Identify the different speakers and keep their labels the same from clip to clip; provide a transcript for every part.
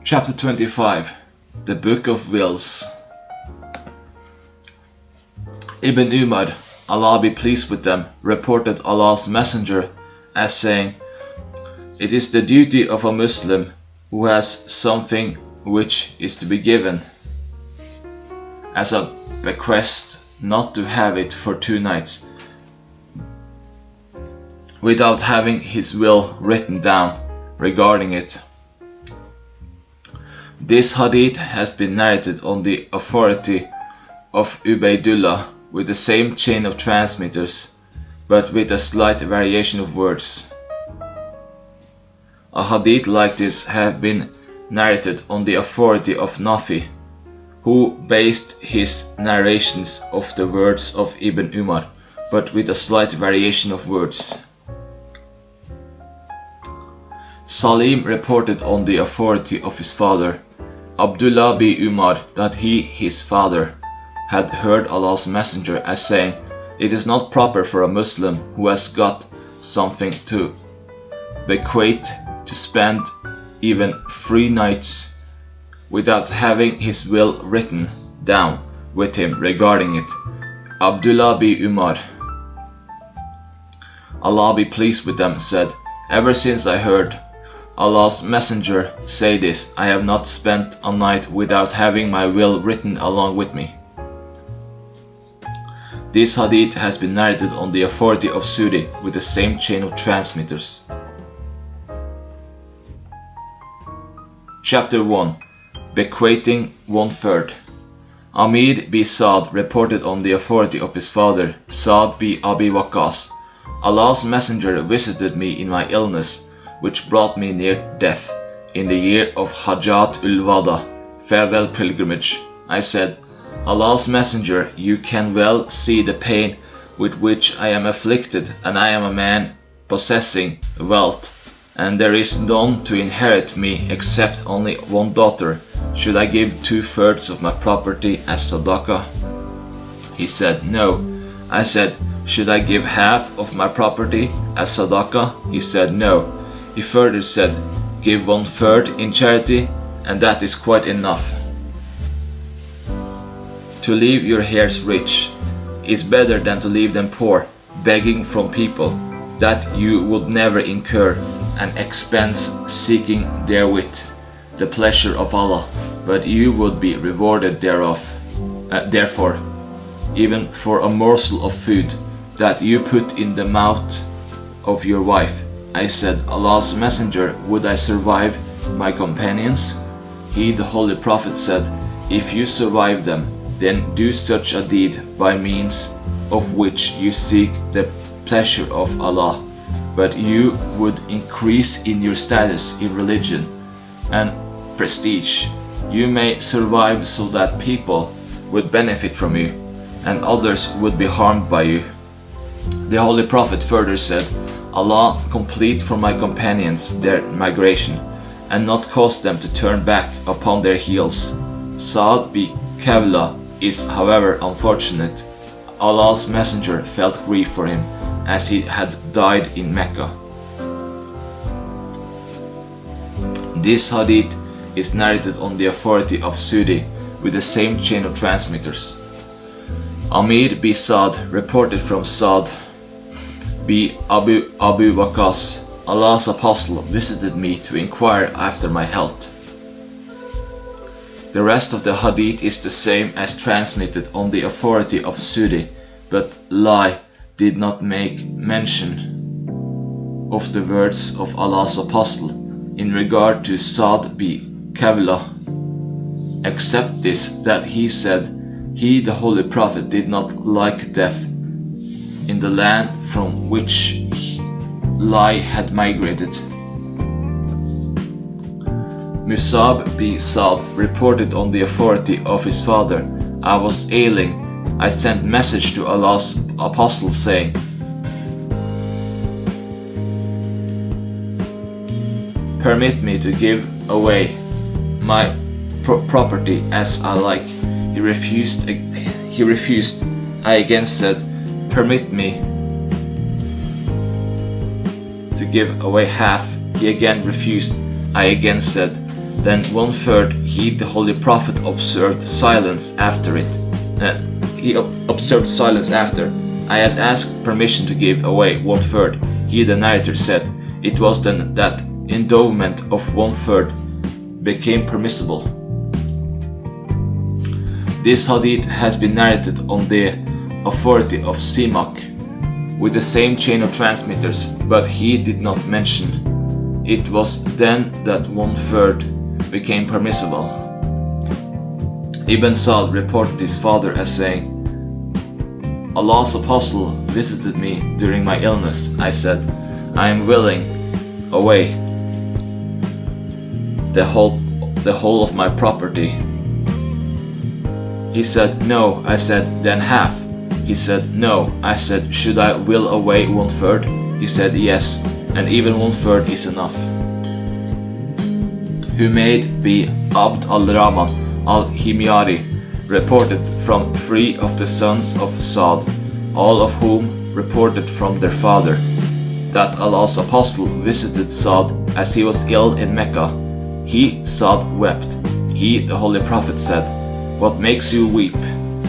Speaker 1: Chapter 25. The Book of Wills. Ibn Umar, Allah be pleased with them, reported Allah's Messenger as saying, "It is the duty of a Muslim who has something which is to be given as a bequest not to have it for 2 nights without having his will written down regarding it." This hadith has been narrated on the authority of Ubaydullah with the same chain of transmitters, but with a slight variation of words. A hadith like this have been narrated on the authority of Nafi, who based his narrations of the words of Ibn Umar, but with a slight variation of words. Salim reported on the authority of his father, Abdullah bin Umar, that he, his father, had heard Allah's Messenger as saying, "It is not proper for a Muslim who has got something to bequeath to spend even 3 nights without having his will written down with him regarding it." Abdullah bin Umar, Allah be pleased with them, said, "Ever since I heard Allah's Messenger say this, I have not spent a night without having my will written along with me." This hadith has been narrated on the authority of Sudi with the same chain of transmitters. Chapter 1. Bequeathing 1/3. Amir bin Sa'd reported on the authority of his father, Sa'd bin Abi Waqqas, "Allah's Messenger visited me in my illness, which brought me near death, in the year of Hajjat ul-Wada, farewell pilgrimage. I said, Allah's Messenger, you can well see the pain with which I am afflicted, and I am a man possessing wealth, and there is none to inherit me except only 1 daughter. Should I give 2/3 of my property as sadaqah?" He said, "No." I said, "Should I give half of my property as sadaqah?" He said, "No." He further said, "Give 1/3 in charity, and that is quite enough. To leave your heirs rich is better than to leave them poor, begging from people, that you would never incur an expense seeking therewith the pleasure of Allah, but you would be rewarded thereof. Therefore, even for a morsel of food that you put in the mouth of your wife." I said, "Allah's Messenger, would I survive my companions?" He, the Holy Prophet, said, "If you survive them, then do such a deed by means of which you seek the pleasure of Allah, but you would increase in your status in religion and prestige. You may survive so that people would benefit from you, and others would be harmed by you." The Holy Prophet further said, "Allah complete for my companions their migration, and not cause them to turn back upon their heels." Sa'd bin Kavla is, however, unfortunate. Allah's Messenger felt grief for him, as he had died in Mecca. This hadith is narrated on the authority of Sudi with the same chain of transmitters. Amir bin Sa'd reported from Sa'd bin Abu Waqqas, "Allah's Apostle visited me to inquire after my health." The rest of the hadith is the same as transmitted on the authority of Sudi, but Lai did not make mention of the words of Allah's Apostle in regard to Sa'd bin Kavla, except this, that he said, he, the Holy Prophet, did not like death in the land from which Lai had migrated. Musab bin Sa'd reported on the authority of his father, "I was ailing. I sent message to Allah's Apostle saying, permit me to give away my property as I like. He refused. I again said, permit me to give away half. He again refused. I again said, Then 1/3 he, the Holy Prophet, observed silence after it. He observed silence after. I had asked permission to give away 1/3. He, the narrator, said. It was then that endowment of 1/3 became permissible. This hadith has been narrated on the authority of Simak, with the same chain of transmitters, but he did not mention. It was then that 1/3 became permissible. Ibn Sa'd reported his father as saying, Allah's apostle visited me during my illness. I said, I am willing away the whole of my property. He said, no. I said, then half. He said, no. I said, should I will away 1/3? He said, yes, and even 1/3 is enough. Humayd bin Abd al-Rahman al-Himyari reported from 3 of the sons of Sa'd, all of whom reported from their father, that Allah's apostle visited Sa'd as he was ill in Mecca. He, Sa'd, wept. He, the Holy Prophet, said, what makes you weep?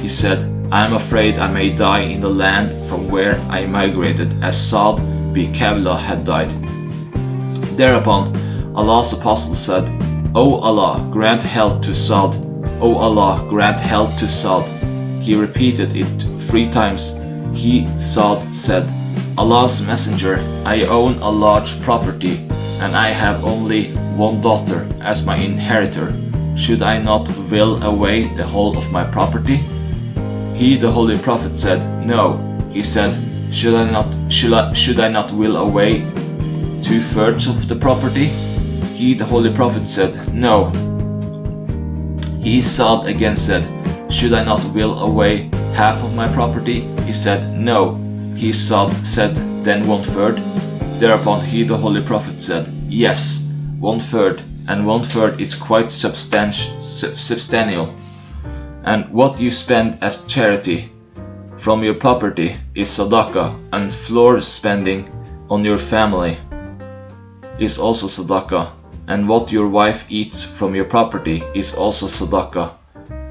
Speaker 1: He said, I am afraid I may die in the land from where I migrated, as Sa'd bin Kavla had died. Thereupon Allah's apostle said, O Allah, grant health to Sa'd. O Allah, grant health to Sa'd. He repeated it 3 times. He, Sa'd, said, Allah's messenger, I own a large property, and I have only 1 daughter as my inheritor. Should I not will away the whole of my property? He, the Holy Prophet, said, no. He said, should I not will away 2/3 of the property? He, the Holy Prophet, said, no. He, Sa'd, again said, should I not will away half of my property? He said, no. He, Sa'd, said, then 1/3. Thereupon he, the Holy Prophet, said, yes, 1/3, and 1/3 is quite substantial. And what you spend as charity from your property is sadaqah, and floor spending on your family is also sadaqah, and what your wife eats from your property is also sadaqah,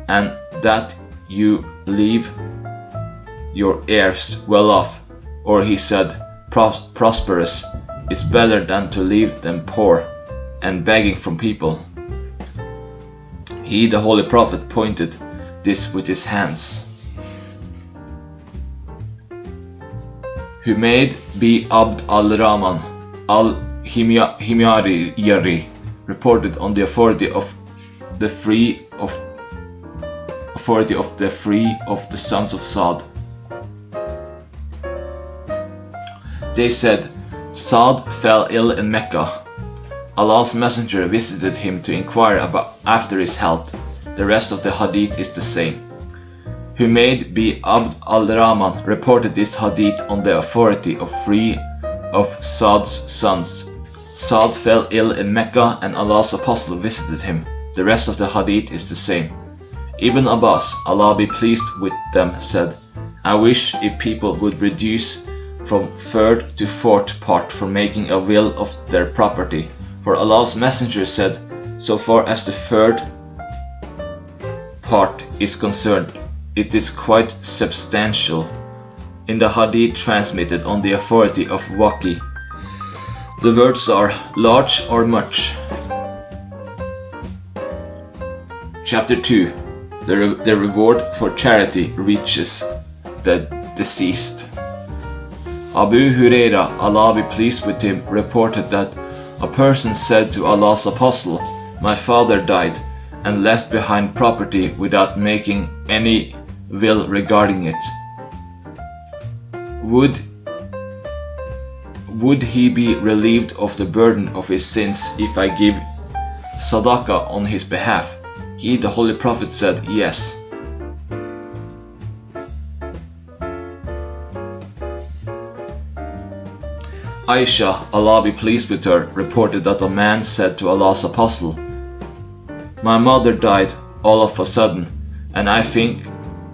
Speaker 1: and that you leave your heirs well off, or he said, prosperous, is better than to leave them poor and begging from people. He, the Holy Prophet, pointed this with his hands. Humayd bin Abd al-Rahman al-Himyari reported on the authority of the 3 of the sons of Sa'd. They said, Sa'd fell ill in Mecca. Allah's messenger visited him to inquire after his health. The rest of the hadith is the same. Humayd bin Abd al-Rahman reported this hadith on the authority of 3 of Sa'd's sons. Sa'd fell ill in Mecca and Allah's apostle visited him. The rest of the hadith is the same. Ibn Abbas, Allah be pleased with them, said, I wish if people would reduce from 3rd to 4th part for making a will of their property. For Allah's messenger said, so far as the 3rd part is concerned, it is quite substantial. In the hadith transmitted on the authority of Waqi, the words are large or much. Chapter 2. The reward for charity reaches the deceased. Abu Huraira, Allah be pleased with him, reported that a person said to Allah's apostle, my father died and left behind property without making any will regarding it. Would he be relieved of the burden of his sins if I give sadaqah on his behalf? He, the Holy Prophet, said, yes. Aisha, Allah be pleased with her, reported that a man said to Allah's apostle, my mother died all of a sudden, and I think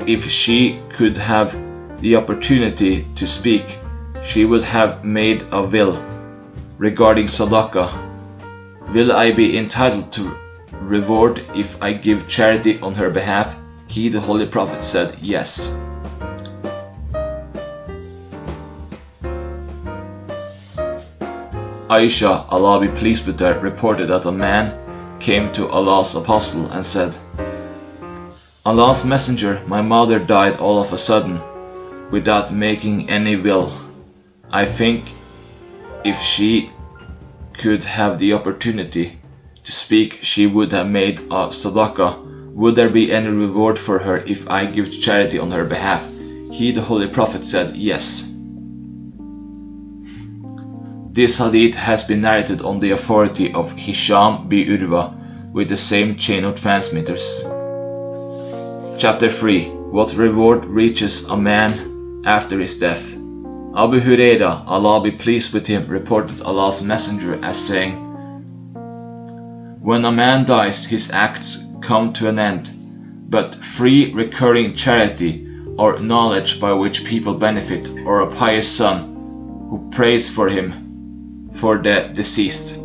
Speaker 1: if she could have the opportunity to speak, she would have made a will regarding sadaqah. Will I be entitled reward if I give charity on her behalf?" He, the Holy Prophet, said, "Yes." Aisha, Allah be pleased with her, reported that a man came to Allah's apostle and said, "Allah's messenger, my mother died all of a sudden, without making any will. I think if she could have the opportunity to speak, she would have made a sadaqah. Would there be any reward for her if I give charity on her behalf?" He, the Holy Prophet, said, "Yes." This hadith has been narrated on the authority of Hisham bi Urwa with the same chain of transmitters. Chapter 3. What reward reaches a man after his death? Abu Huraira, Allah be pleased with him, reported Allah's messenger as saying, "When a man dies, his acts come to an end, but free recurring charity or knowledge by which people benefit, or a pious son who prays for him, for the deceased."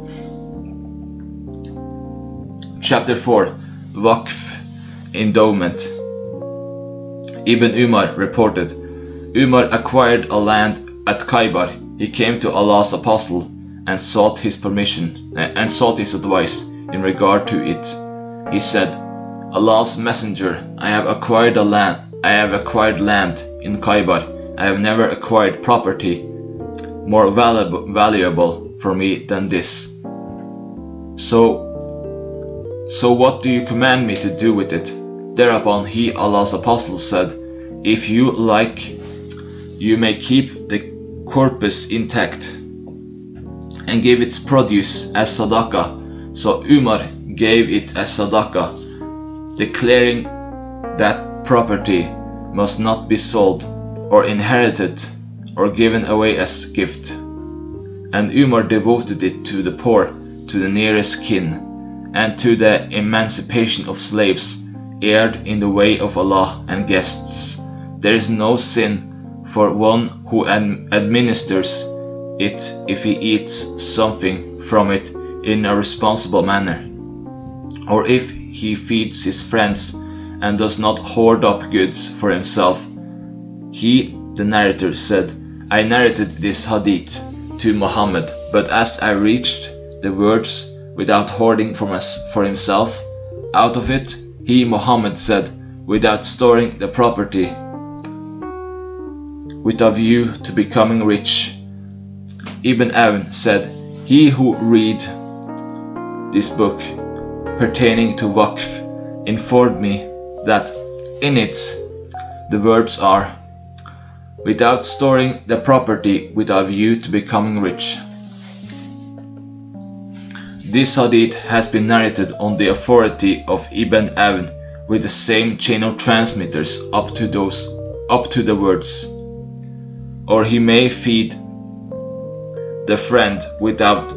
Speaker 1: Chapter 4. Waqf, endowment. Ibn Umar reported, Umar acquired a land at Khaybar. He came to Allah's apostle and sought his permission and sought his advice in regard to it. He said, "Allah's messenger, I have acquired land in Khaybar. I have never acquired property more valuable for me than this. So what do you command me to do with it?" Thereupon he, Allah's apostle, said, "If you like, you may keep the corpus intact and give its produce as sadaqah." So Umar gave it as sadaqah, declaring that property must not be sold or inherited or given away as gift. And Umar devoted it to the poor, to the nearest kin, and to the emancipation of slaves erred in the way of Allah and guests. There is no sin for one who administers it if he eats something from it in a responsible manner, or if he feeds his friends and does not hoard up goods for himself. He, the narrator, said, "I narrated this hadith to Muhammad, but as I reached the words without hoarding for himself, out of it, he, Muhammad, said, without storing the property with a view to becoming rich." Ibn Awn said, "He who read this book pertaining to Waqf informed me that in it the words are, without storing the property with a view to becoming rich." This hadith has been narrated on the authority of Ibn Awn with the same chain of transmitters up to the words, "Or he may feed the friend without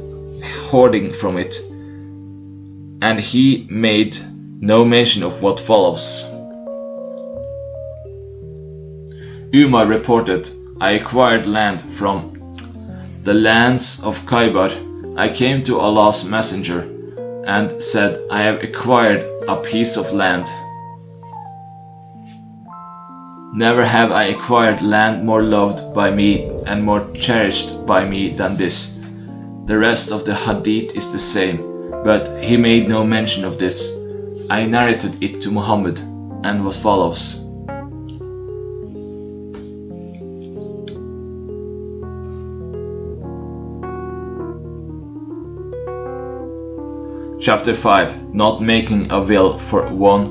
Speaker 1: hoarding from it," and he made no mention of what follows. Umar reported, "I acquired land from the lands of Khaybar. I came to Allah's messenger and said, I have acquired a piece of land. Never have I acquired land more loved by me and more cherished by me than this." The rest of the hadith is the same, but he made no mention of this. I narrated it to Muhammad and what follows. Chapter 5. Not making a will for one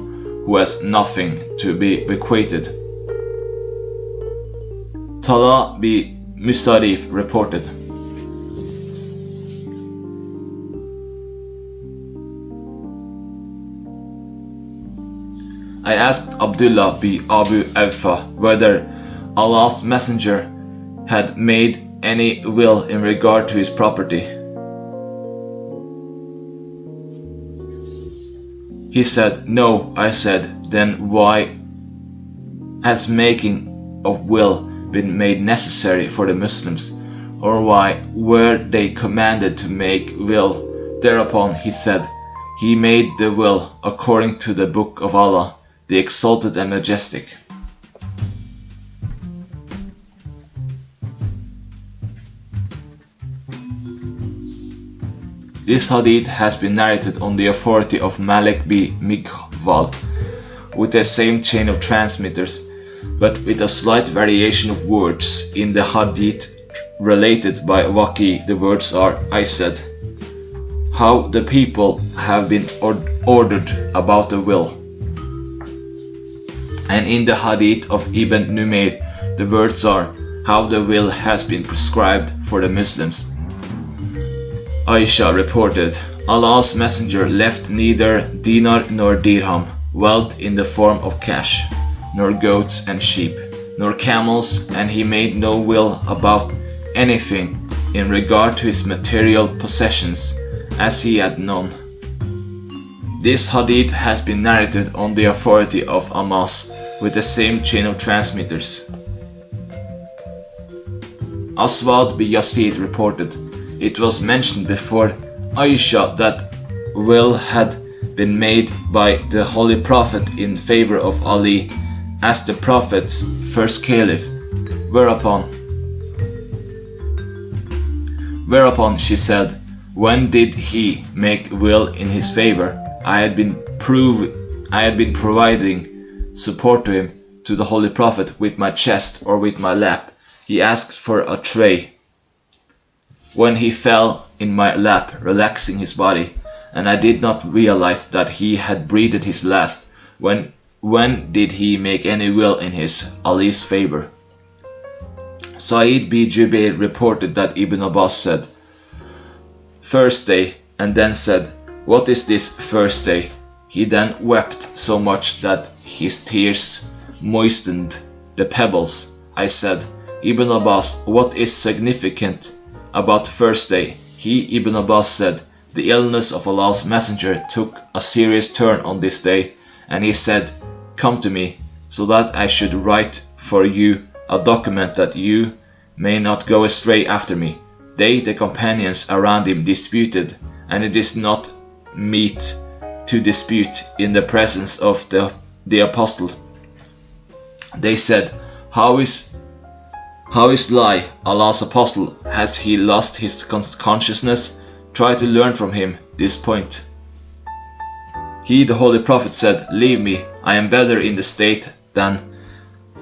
Speaker 1: who has nothing to be bequeathed. Talha bi Mustarif reported, I asked Abdullah bi Abu Awfa whether Allah's messenger had made any will in regard to his property. He said, "No." I said, "Then why has making of will been made necessary for the Muslims, or why were they commanded to make will?" Thereupon he said, he made the will according to the Book of Allah, the Exalted and Majestic. This hadith has been narrated on the authority of Malik bin Mighwal, with the same chain of transmitters, but with a slight variation of words. In the hadith related by Waqi, the words are, I said, how the people have been ordered about the will. And in the hadith of Ibn Numayr, the words are, how the will has been prescribed for the Muslims. Aisha reported, Allah's Messenger left neither dinar nor dirham, wealth in the form of cash, nor goats and sheep, nor camels, and he made no will about anything in regard to his material possessions, as he had none. This hadith has been narrated on the authority of Amas, with the same chain of transmitters. Aswad bin Yazid reported, it was mentioned before Aisha that will had been made by the Holy Prophet in favor of Ali as the Prophet's first caliph, whereupon she said, when did he make will in his favor? I had been providing support to him, to the Holy Prophet, with my chest or with my lap. He asked for a tray. When he fell in my lap, relaxing his body, and I did not realize that he had breathed his last, when did he make any will in his Ali's favor? Sa'id bin Jubair reported that Ibn Abbas said, first day, and then said, what is this first day? He then wept so much that his tears moistened the pebbles. I said, Ibn Abbas, what is significant about first day? He, Ibn Abbas, said, the illness of Allah's Messenger took a serious turn on this day, and he said, come to me, so that I should write for you a document that you may not go astray after me. They, the companions around him, disputed, and it is not meet to dispute in the presence of the apostle. They said, how is lie, Allah's apostle? Has he lost his consciousness? Try to learn from him this point. He, the Holy Prophet, said, leave me, I am better in the state than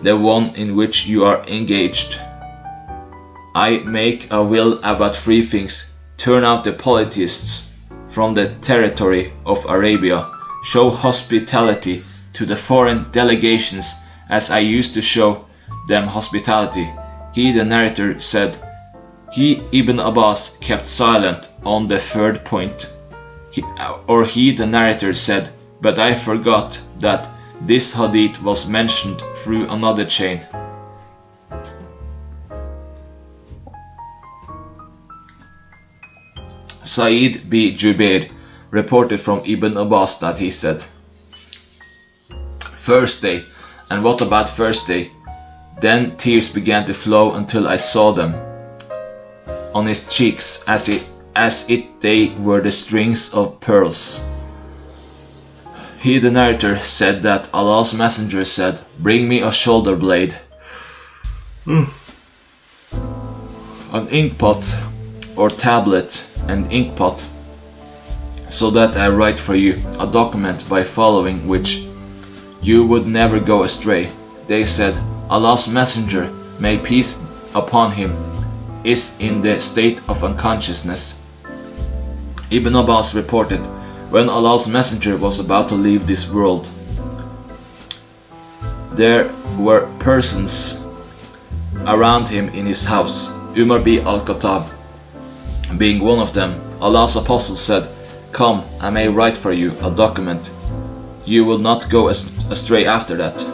Speaker 1: the one in which you are engaged. I make a will about three things: turn out the polytheists from the territory of Arabia, show hospitality to the foreign delegations as I used to show them hospitality. He, the narrator, said, he, Ibn Abbas, kept silent on the third point. He, the narrator, said, but I forgot that this hadith was mentioned through another chain. Sa'id bin Jubair reported from Ibn Abbas that he said, first day, and what about first day? Then tears began to flow until I saw them on his cheeks as if they were the strings of pearls. He, the narrator, said that Allah's Messenger said, bring me a shoulder blade, an inkpot or tablet and inkpot, so that I write for you a document by following which you would never go astray. They said, Allah's Messenger, may peace upon him, is in the state of unconsciousness. Ibn Abbas reported, when Allah's Messenger was about to leave this world, there were persons around him in his house, Umar bin al-Khattab being one of them. Allah's Apostle said, come, I may write for you a document. You will not go astray after that.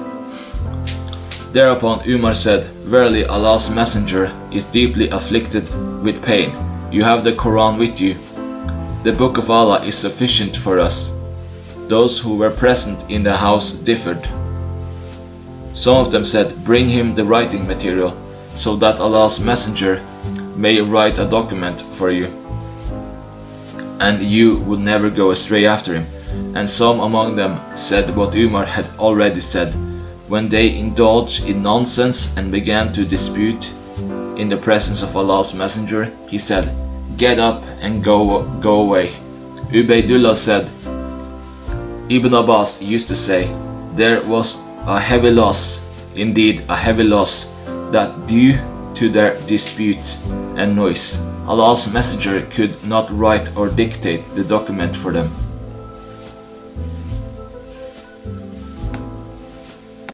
Speaker 1: Thereupon Umar said, verily Allah's Messenger is deeply afflicted with pain. You have the Quran with you. The Book of Allah is sufficient for us. Those who were present in the house differed. Some of them said, bring him the writing material, so that Allah's Messenger may write a document for you. and you would never go astray after him. And some among them said what Umar had already said. When they indulged in nonsense and began to dispute in the presence of Allah's Messenger, he said, "Get up and go away." Ubaydullah said, Ibn Abbas used to say, "There was a heavy loss, indeed a heavy loss, that due to their dispute and noise, Allah's Messenger could not write or dictate the document for them.